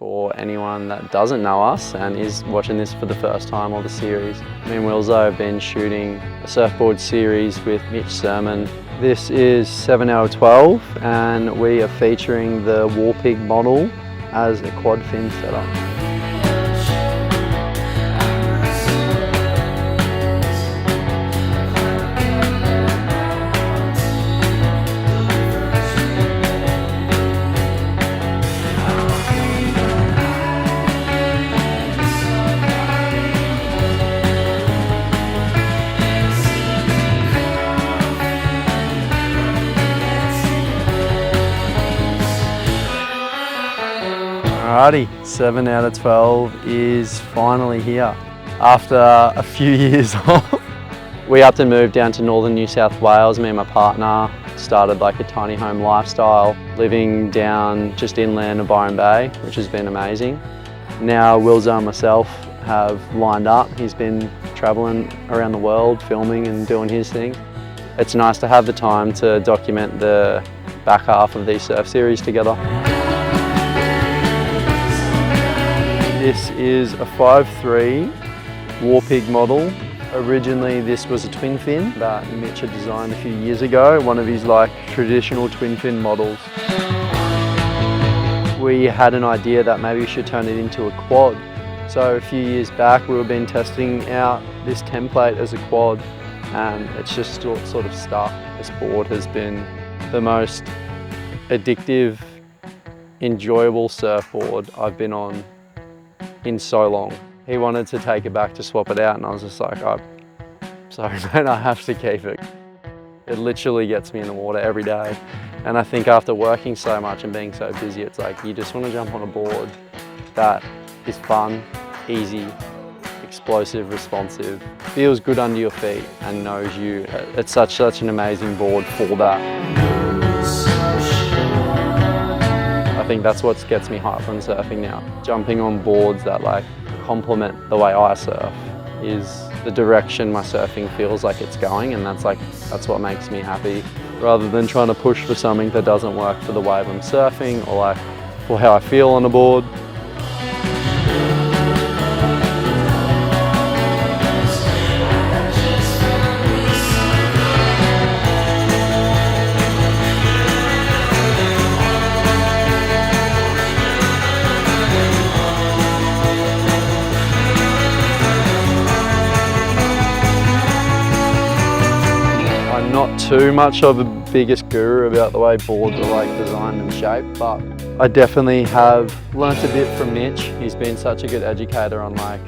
for anyone that doesn't know us and is watching this for the first time or the series. Me and Wilzo have been shooting a surfboard series with Mitch Sermon. This is 7 out of 12 and we are featuring the Warpig model as a quad fin setup. Alrighty, 7 out of 12 is finally here. After a few years off, we up and moved down to northern New South Wales. Me and my partner started like a tiny home lifestyle, living down just inland of Byron Bay, which has been amazing. Now Wilzen and myself have lined up. He's been traveling around the world, filming and doing his thing. It's nice to have the time to document the back half of these surf series together. This is a 5.3 Warpig model. Originally this was a twin fin that Mitch had designed a few years ago, one of his like traditional twin fin models. We had an idea that maybe we should turn it into a quad. So a few years back we were been testing out this template as a quad and it's just sort of stuck. This board has been the most addictive, enjoyable surfboard I've been on in so long. He wanted to take it back to swap it out and I was just like, oh, sorry mate, I have to keep it. It literally gets me in the water every day. And I think after working so much and being so busy, it's like you just want to jump on a board that is fun, easy, explosive, responsive, feels good under your feet and knows you. It's such an amazing board for that. I think that's what gets me hyped on surfing now. Jumping on boards that like complement the way I surf is the direction my surfing feels like it's going, and that's what makes me happy, rather than trying to push for something that doesn't work for the wave I'm surfing or like for how I feel on a board. Not too much of a biggest guru about the way boards are like designed and shaped, but I definitely have learnt a bit from Mitch. He's been such a good educator on like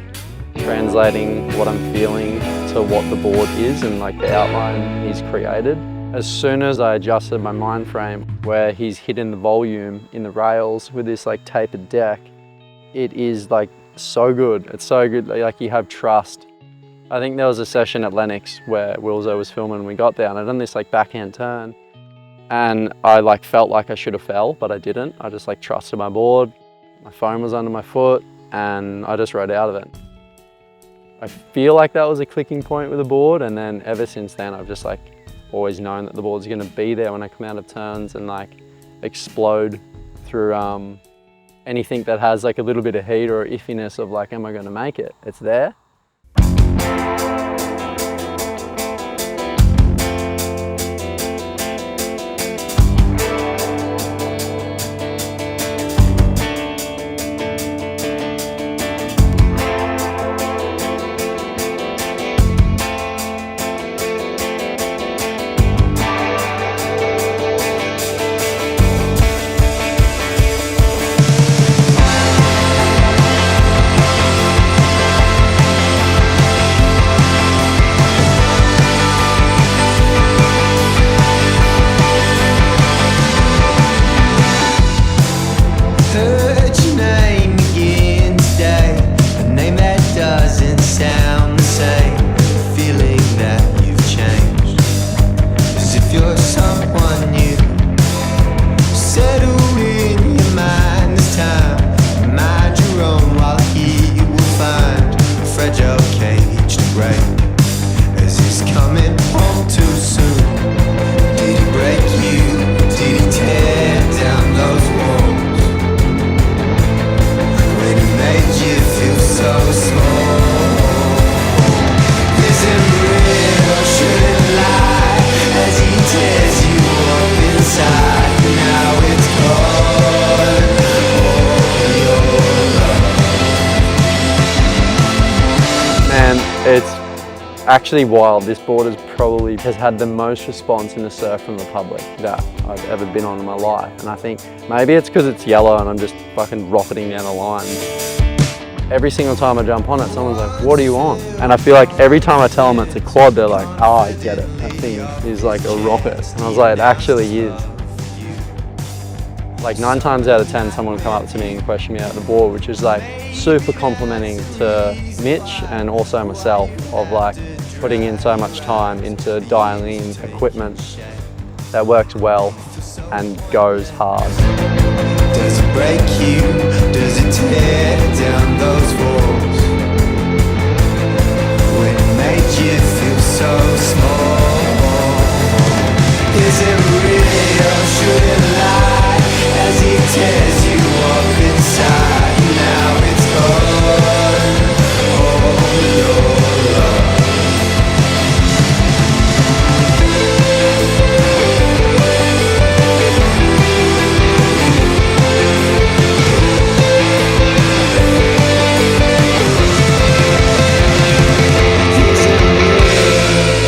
translating what I'm feeling to what the board is and like the outline he's created. As soon as I adjusted my mind frame where he's hidden the volume in the rails with this like tapered deck, it is like so good. It's so good, like you have trust. I think there was a session at Lennox where Wilzo was filming and we got there and I'd done this like backhand turn and I like felt like I should have fell, but I didn't. I just like trusted my board, my phone was under my foot and I just rode out of it. I feel like that was a clicking point with the board, and then ever since then I've just like always known that the board's gonna be there when I come out of turns and like explode through anything that has like a little bit of heat or iffiness of like, am I gonna make it? It's there. actually wild. This board has had the most response in the surf from the public that I've ever been on in my life. And I think maybe it's because it's yellow and I'm just fucking rocketing down the line. Every single time I jump on it, someone's like, what are you on? And I feel like every time I tell them it's a quad, they're like, oh, I get it. That thing is like a rocket. And I was like, it actually is. Like 9 times out of 10, someone will come up to me and question me about the board, which is like super complimenting to Mitch and also myself of like putting in so much time into dialing in equipment that works well and goes hard. Does it break you? Does it tear down those walls? When it made you feel so small? Is it real? Should it lie? As he tears you up inside, now it's gone. Oh, your love.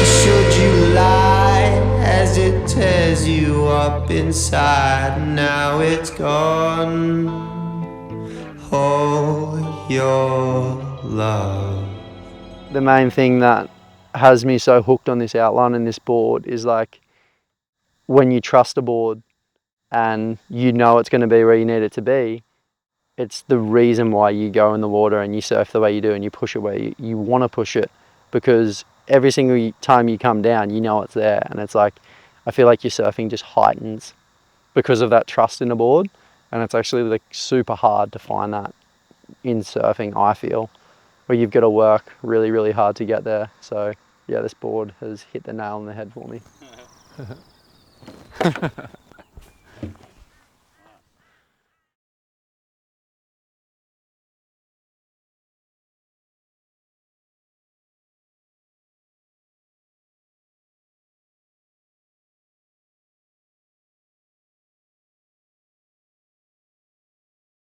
Should you lie as it tears you up inside? Now it's gone. Oh, your love. The main thing that has me so hooked on this outline and this board is like when you trust a board and you know it's going to be where you need it to be, it's the reason why you go in the water and you surf the way you do and you push it where you want to push it, because every single time you come down, you know it's there. And it's like, I feel like your surfing just heightens because of that trust in the board. And it's actually like super hard to find that in surfing, I feel, where you've got to work really, really hard to get there. So yeah, this board has hit the nail on the head for me.